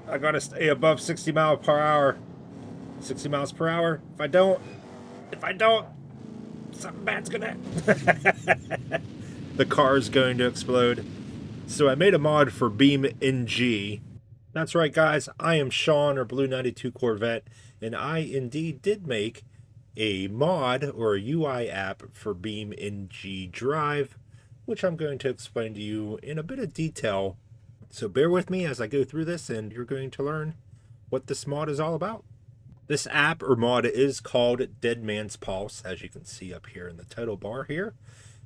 I gotta stay above 60 miles per hour. 60 miles per hour. If I don't, something bad's gonna the car is going to explode. So I made a mod for BeamNG. That's right, guys. I am Sean, or Blue 92 Corvette, and I indeed did make a mod or a UI app for BeamNG.drive, which I'm going to explain to you in a bit of detail. So bear with me as I go through this, and you're going to learn what this mod is all about. This app or mod is called Deadman's Pulse, as you can see up here in the title bar here.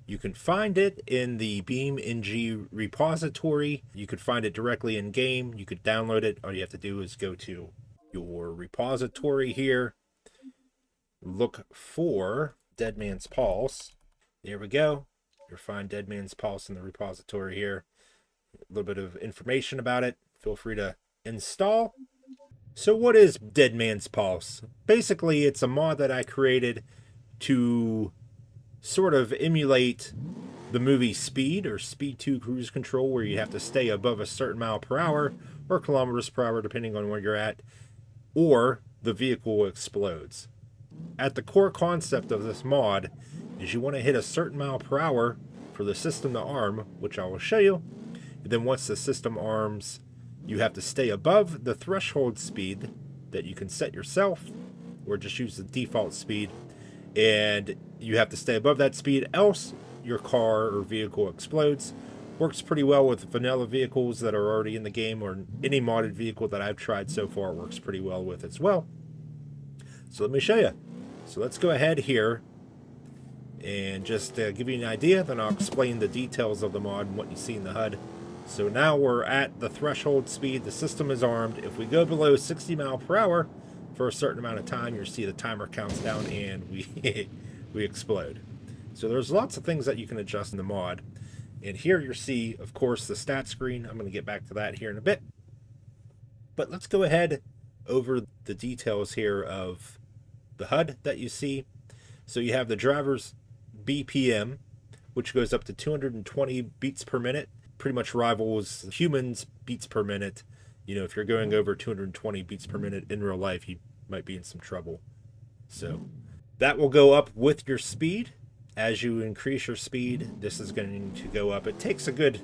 You can find it in the BeamNG repository. You could find it directly in game. You could download it. All you have to do is go to your repository here, look for Deadman's Pulse. There we go. You'll find Deadman's Pulse in the repository here. A little bit of information about it. Feel free to install. So what is Deadman's Pulse? Basically, it's a mod that I created to sort of emulate the movie Speed or Speed 2 Cruise Control, where you have to stay above a certain mile per hour or kilometers per hour, depending on where you're at, or the vehicle explodes. At the core concept of this mod is you want to hit a certain mile per hour for the system to arm, which I will show you. And then once the system arms, you have to stay above the threshold speed that you can set yourself, or just use the default speed, and you have to stay above that speed, else your car or vehicle explodes. Works pretty well with vanilla vehicles that are already in the game, or any modded vehicle that I've tried so far works pretty well with as well. So let me show you. So let's go ahead here and just give you an idea, then I'll explain the details of the mod and what you see in the HUD. So now we're at the threshold speed, the system is armed. If we go below 60 miles per hour for a certain amount of time, you'll see the timer counts down and we we explode. So there's lots of things that you can adjust in the mod. And here you see, of course, the stat screen. I'm going to get back to that here in a bit. But let's go ahead over the details here of the HUD that you see. So you have the driver's BPM, which goes up to 220 beats per minute. Pretty much rivals humans beats per minute. You know, if you're going over 220 beats per minute in real life, you might be in some trouble. So that will go up with your speed. As you increase your speed, this is going to go up. It takes a good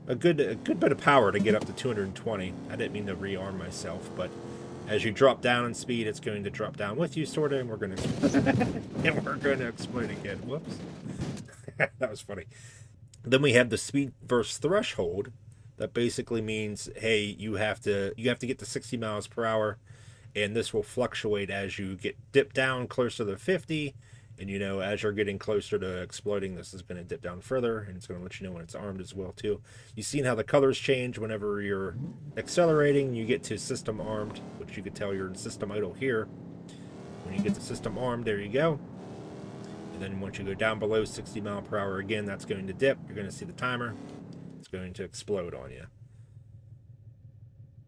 bit of power to get up to 220. I didn't mean to rearm myself, but as you drop down in speed, it's going to drop down with you, sort of, and we're going to explode again. Whoops. That was funny. Then we have the speed versus threshold. That basically means, hey, you have to get to 60 miles per hour, and this will fluctuate as you get dipped down closer to 50. And you know, as you're getting closer to exploding, this is going to dip down further, and it's going to let you know when it's armed as well too. You've seen how the colors change whenever you're accelerating. You get to system armed, which you could tell you're in system idle here. When you get to system armed, there you go. And then once you go down below 60 mile per hour again, that's going to dip. You're going to see the timer. It's going to explode on you.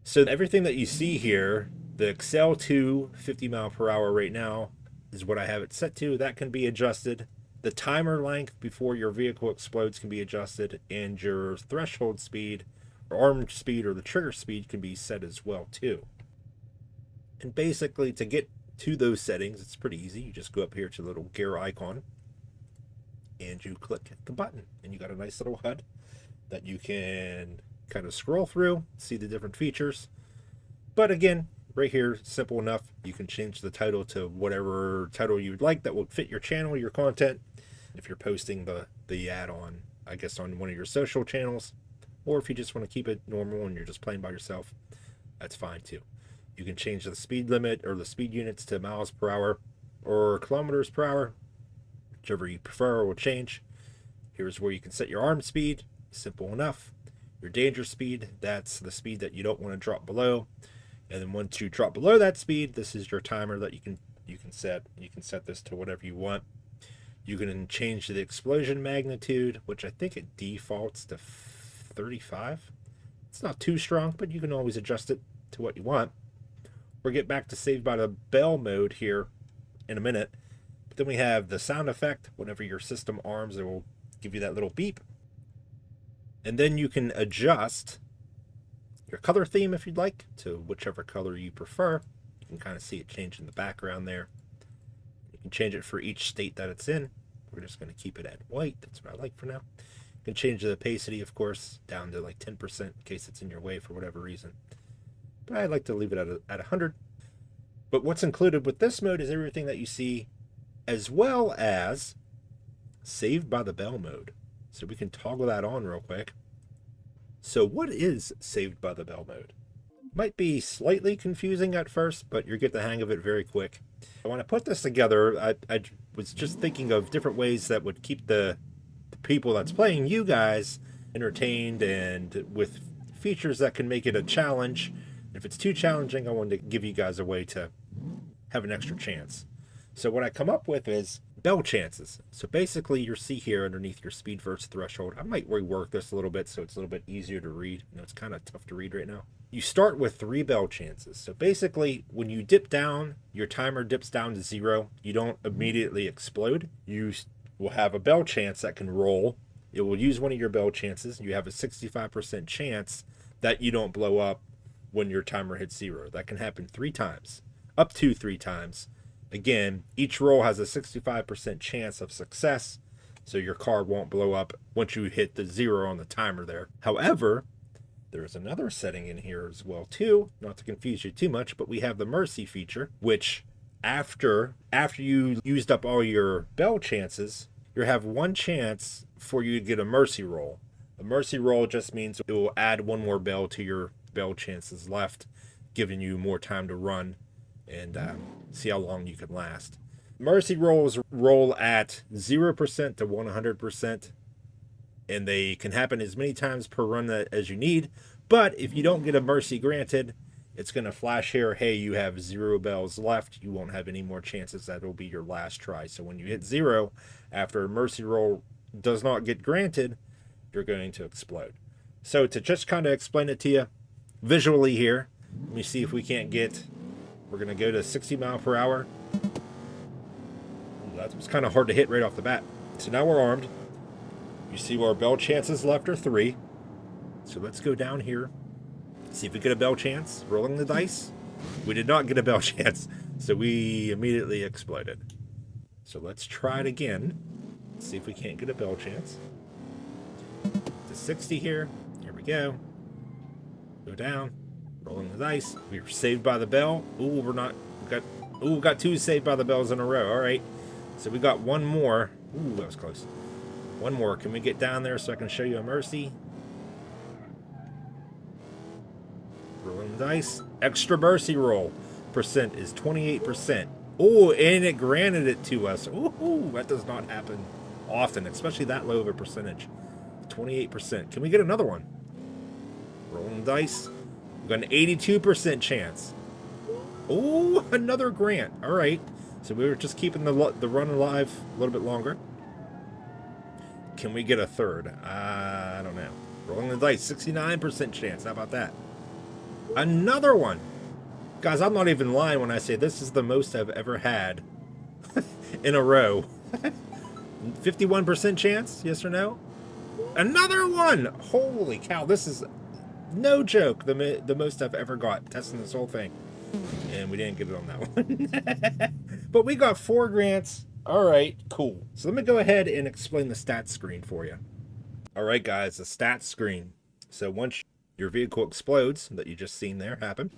So everything that you see here, the Excel to 50 mile per hour right now is what I have it set to. That can be adjusted. The timer length before your vehicle explodes can be adjusted, and your threshold speed or armed speed or the trigger speed can be set as well too. And basically, to get to those settings, it's pretty easy. You just go up here to the little gear icon and you click the button, and you got a nice little HUD that you can kind of scroll through, see the different features. But again, right here, simple enough. You can change the title to whatever title you would like that would fit your channel, your content. If you're posting the ad on, I guess, on one of your social channels, or if you just want to keep it normal and you're just playing by yourself, that's fine too. You can change the speed limit or the speed units to miles per hour or kilometers per hour, whichever you prefer will change. Here's where you can set your arm speed, simple enough. Your danger speed, that's the speed that you don't want to drop below. And then once you drop below that speed, this is your timer that you can set. You can set this to whatever you want. You can change the explosion magnitude, which I think it defaults to 35. It's not too strong, but you can always adjust it to what you want. We'll get back to Saved by the Bell mode here in a minute. But then we have the sound effect. Whenever your system arms, it will give you that little beep. And then you can adjust your color theme if you'd like, to whichever color you prefer. You can kind of see it change in the background there. You can change it for each state that it's in. We're just going to keep it at white. That's what I like for now. You can change the opacity, of course, down to like 10% in case it's in your way for whatever reason. But I like to leave it at 100. But what's included with this mode is everything that you see, as well as Saved by the Bell mode. So we can toggle that on real quick. So what is Saved by the Bell mode? Might be slightly confusing at first, but you'll get the hang of it very quick. When I put this together, I was just thinking of different ways that would keep the people that's playing, you guys, entertained and with features that can make it a challenge. If it's too challenging, I wanted to give you guys a way to have an extra chance. So what I come up with is bell chances. So basically you'll see here underneath your speed versus threshold. I might rework this a little bit so it's a little bit easier to read. You know, it's kind of tough to read right now. You start with 3 bell chances. So basically when you dip down, your timer dips down to 0. You don't immediately explode. You will have a bell chance that can roll. It will use one of your bell chances. You have a 65% chance that you don't blow up when your timer hits 0. That can happen 3 times, up to 3 times. Again, each roll has a 65% chance of success, so your car won't blow up once you hit the 0 on the timer there. However, there's another setting in here as well too, not to confuse you too much, but we have the mercy feature, which after you used up all your bell chances, you have 1 chance for you to get a mercy roll. A mercy roll just means it will add 1 more bell to your bell chances left, giving you more time to run and see how long you can last. Mercy rolls roll at 0% to 100%, and they can happen as many times per run as you need. But if you don't get a mercy granted, it's going to flash here, hey, you have 0 bells left. You won't have any more chances. That will be your last try. So when you hit 0, after a mercy roll does not get granted, you're going to explode. So to just kind of explain it to you visually here, let me see if we can't get, we're going to go to 60 mile per hour. That was kind of hard to hit right off the bat. So now we're armed. You see our bell chances left are 3. So let's go down here. See if we get a bell chance. Rolling the dice. We did not get a bell chance. So we immediately exploded. So let's try it again. See if we can't get a bell chance. To 60 here. Here we go. Go down. Rolling the dice. We were saved by the bell. Ooh, we got 2 saved by the bells in a row. All right. So we got 1 more. Ooh, that was close. 1 more. Can we get down there so I can show you a mercy? Rolling the dice. Extra mercy roll. Percent is 28%. Oh, and it granted it to us. Ooh, that does not happen often, especially that low of a percentage. 28%. Can we get another one? Rolling the dice. We've got an 82% chance. Oh, another grant. All right. So we were just keeping the run alive a little bit longer. Can we get a third? I don't know. Rolling the dice. 69% chance. How about that? Another one. Guys, I'm not even lying when I say this is the most I've ever had in a row. 51% chance, yes or no? Another one! Holy cow, this is no joke. The most I've ever got testing this whole thing. And we didn't get it on that one. But we got 4 grants. All right, cool. So let me go ahead and explain the stats screen for you. All right, guys, the stats screen. So once your vehicle explodes, that you just seen there happen,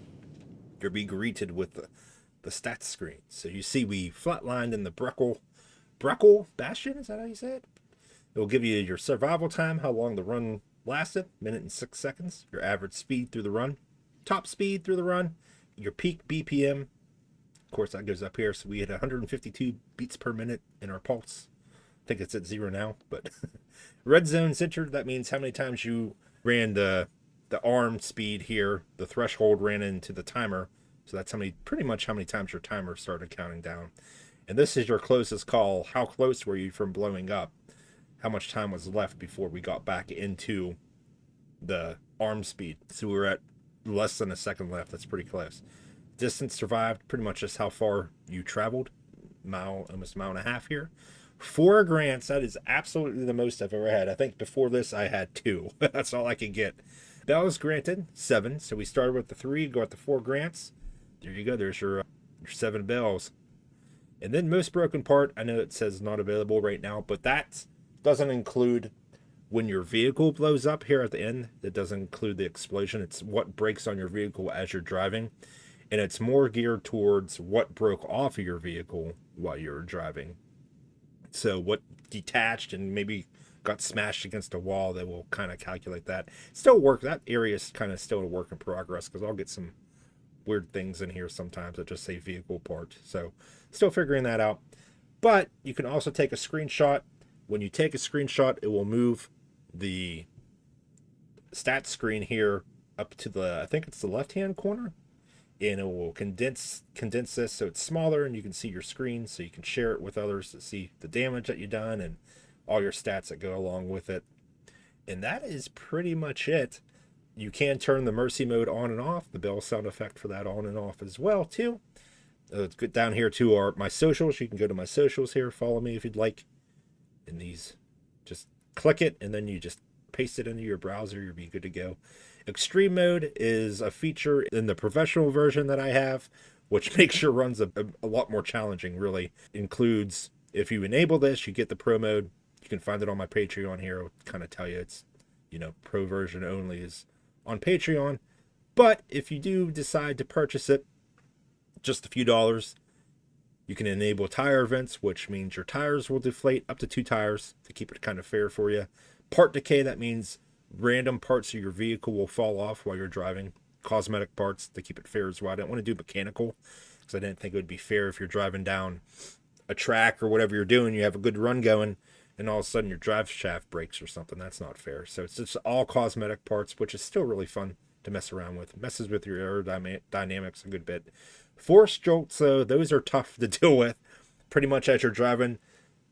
you'll be greeted with the stats screen. So you see we flatlined in the Breckel Bastion, is that how you say it? It will give you your survival time, how long the run lasted, 1 minute and 6 seconds, your average speed through the run, top speed through the run, your peak BPM. Of course, that goes up here. So we had 152 beats per minute in our pulse. I think it's at 0 now, but red zone centered, that means how many times you ran the arm speed here. The threshold ran into the timer. So that's pretty much how many times your timer started counting down. And this is your closest call. How close were you from blowing up? How much time was left before we got back into the arm speed? So we were at less than a second left. That's pretty close. Distance survived, pretty much just how far you traveled. Almost a mile and a half here. 4 grants, that is absolutely the most I've ever had. I think before this I had 2. That's all I could get. Bells granted, 7. So we started with the 3, go at the 4 grants. There you go. There's your 7 bells. And then most broken part, I know it says not available right now, but that doesn't include when your vehicle blows up here at the end. It doesn't include the explosion. It's what breaks on your vehicle as you're driving. And it's more geared towards what broke off of your vehicle while you were driving. So what detached and maybe got smashed against a wall, they will kind of calculate that. Still work. That area is kind of still a work in progress because I'll get some weird things in here sometimes that just say vehicle part. So still figuring that out. But you can also take a screenshot. When you take a screenshot, it will move the stats screen here up to the, I think it's the left-hand corner, and it will condense this so it's smaller and you can see your screen, so you can share it with others to see the damage that you've done and all your stats that go along with it. And that is pretty much it. You can turn the mercy mode on and off, the bell sound effect for that on and off as well too. Let's get down here to my socials. You can go to my socials here, follow me if you'd like. And these, just click it and then you just paste it into your browser, you'll be good to go. Extreme mode is a feature in the professional version that I have, which makes your runs a lot more challenging, really. Includes, if you enable this, you get the pro mode. You can find it on my Patreon here. It'll kind of tell you it's, pro version only is on Patreon. But if you do decide to purchase it, just a few dollars, you can enable tire events, which means your tires will deflate up to 2 tires to keep it kind of fair for you. Part decay, that means random parts of your vehicle will fall off while you're driving. Cosmetic parts to keep it fair as well. I didn't want to do mechanical because I didn't think it would be fair if you're driving down a track or whatever you're doing, you have a good run going, and all of a sudden your drive shaft breaks or something. That's not fair. So it's just all cosmetic parts, which is still really fun to mess around with. Messes with your aerodynamics a good bit. Force jolts, though, those are tough to deal with. Pretty much as you're driving,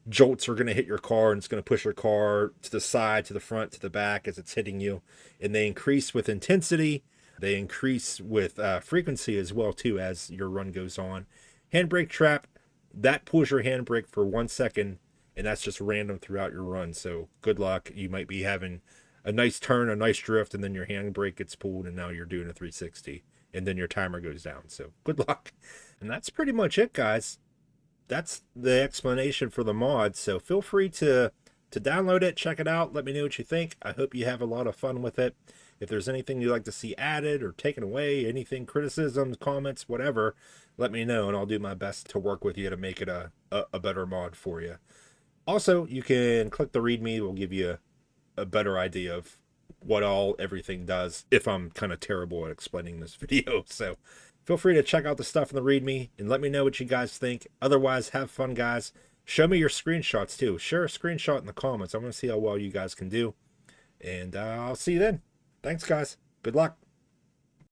jolts are going to hit your car, and it's going to push your car to the side, to the front, to the back as it's hitting you. And they increase with intensity. They increase with frequency as well, too, as your run goes on. Handbrake trap, that pulls your handbrake for 1 second, and that's just random throughout your run. So good luck. You might be having a nice turn, a nice drift, and then your handbrake gets pulled, and now you're doing a 360. And then your timer goes down. So good luck. And that's pretty much it, guys. That's the explanation for the mod. So feel free to download it, check it out. Let me know what you think. I hope you have a lot of fun with it. If there's anything you'd like to see added or taken away, anything, criticisms, comments, whatever, let me know, and I'll do my best to work with you to make it a better mod for you. Also, you can click the README. It will give you a better idea of what everything does if I'm kind of terrible at explaining this video. So feel free to check out the stuff in the README and let me know what you guys think. Otherwise, have fun, guys. Show me your screenshots too. Share a screenshot in the comments. I want to see how well you guys can do. And I'll see you then. Thanks, guys. Good luck.